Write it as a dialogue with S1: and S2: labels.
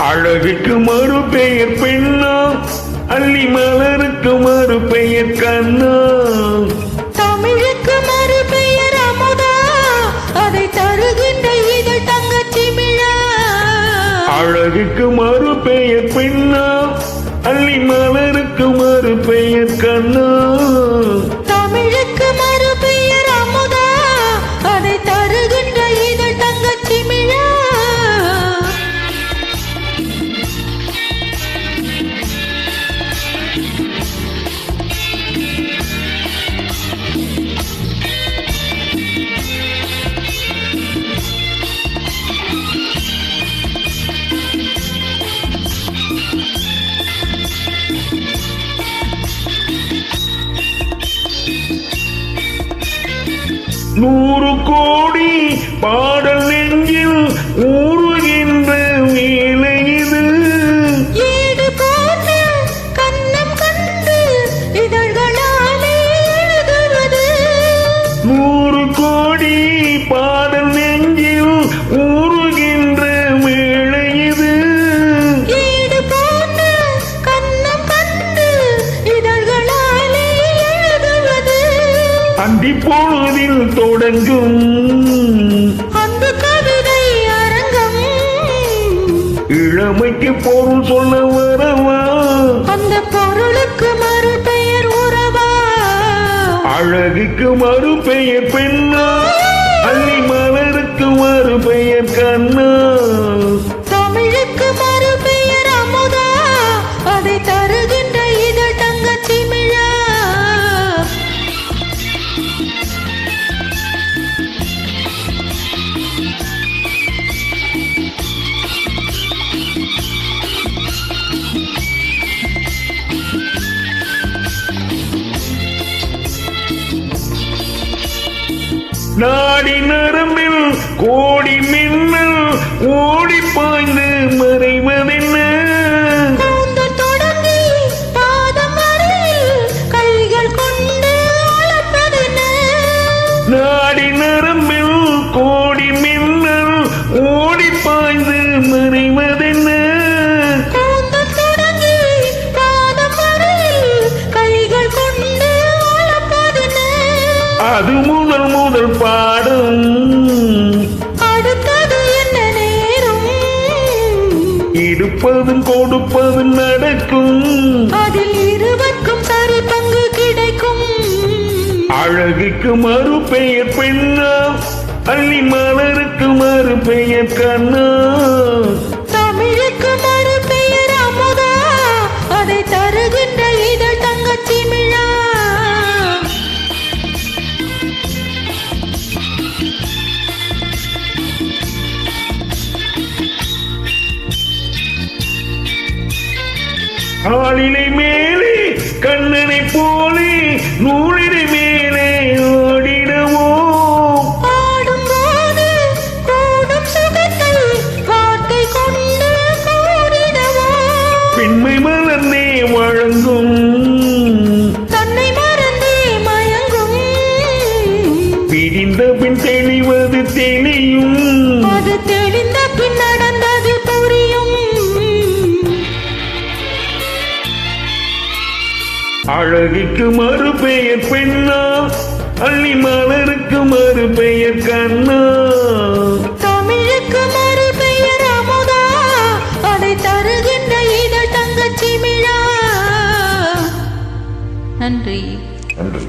S1: அழகுக்கு மறு பெயர் பெண்ணா, அள்ளி மலருக்கு மறு பெயர் கண்ணா.
S2: தமிழுக்கு மறு பெயர் அமுதா, அதை தருகின்ற இதழ் தங்கச்சி மிழா.
S1: அழகுக்கு மறு பெயர் பெண்ணா, அள்ளி மலருக்கு மறு பெயர் கண்ணா.
S2: தமிழுக்கு மறு பெயர் அமுதா, அதை தருகின்ற இதழ் தங்கச்சி மிழா.
S1: நூறு கோடி பாடல் நெஞ்சில் ஊறுகின்ற வேலை இது.
S2: ஈடு போன்ற கண்ணம் கண்டு இதழ்களாலே எழுதுவது.
S1: நூறு கோடி பாடல் நெஞ்சில் ஊறுகின்ற வேலை இது.
S2: ஈடு போன்ற கண்ணம் கண்டு இதழ்களாலே எழுதுவது.
S1: அந்தி பொழுதில் தொடங்கும்
S2: அந்த கவிதை அரங்கம்.
S1: இளமைக்கு பொருள் சொல்ல வரவா,
S2: அந்த பொருளுக்கு மறு பெயர் உறவா.
S1: அழகுக்கு மறு பெயர் பெண்ணா, அள்ளி மலருக்கு மறு பெயர் கண்ணா.
S2: தமிழுக்கு மறு பெயர் அமுதா, அதை தருகின்ற இதழ் தங்கச்சி மிழா.
S1: நாடி நரம்பில் கோடி மின்னல் ஓடி பாய்ந்து மறைவதென்ன.
S2: கூந்தல் தொடங்கி பாதம் வரையில் கைகள் கொண்டு அளப்பதென்ன.
S1: நாடி நரம்பில் கோடி மின்னல் ஓடி பாய்ந்து மறைவதென்ன.
S2: கூந்தல் தொடங்கி பாதம் வரையில் கைகள் கொண்டு அளப்பதென்ன.
S1: அது முதல் முதல் பாடும்,
S2: அடுத்தது என்ன நேரும்.
S1: இருப்பதும் கொடுப்பதும் நடக்கும்.
S2: அதில் இருவர்க்கும் சரி பங்கு கிடைக்கும்.
S1: அழகுக்கு மறு பெயர் பெண்ணா, அள்ளி மலருக்கு மறு பெயர் கண்ணா.
S2: தமிழுக்கு மறு பெயர் அமுதா, அதை தருகின்ற இதழ் தங்கச்சி மிழா.
S1: ஆளிலை மேலே கண்ணனை போலே நூலினை மேலே ஓடிடவோ.
S2: ஆடும்போது கூடும் சுகத்தை வார்த்தை கொண்டு கூறிடவோ.
S1: பெண்மை மலர்ந்தே வழங்கும்,
S2: தன்னை மறந்தே மயங்கும்.
S1: பிரிந்த பின் தெளிவது தெளியும்.
S2: அது தெளிந்த பின் நடந்தது புரியும்.
S1: அழகுக்கு மறு பெயர் பெண்ணா, அள்ளி மலருக்கு மறு பெயர் கண்ணா.
S2: தமிழுக்கு மறு பெயர் அமுதா, அதை தருகின்ற இதழ் தங்கச்சி மிழா. நன்றி.
S1: நன்றி.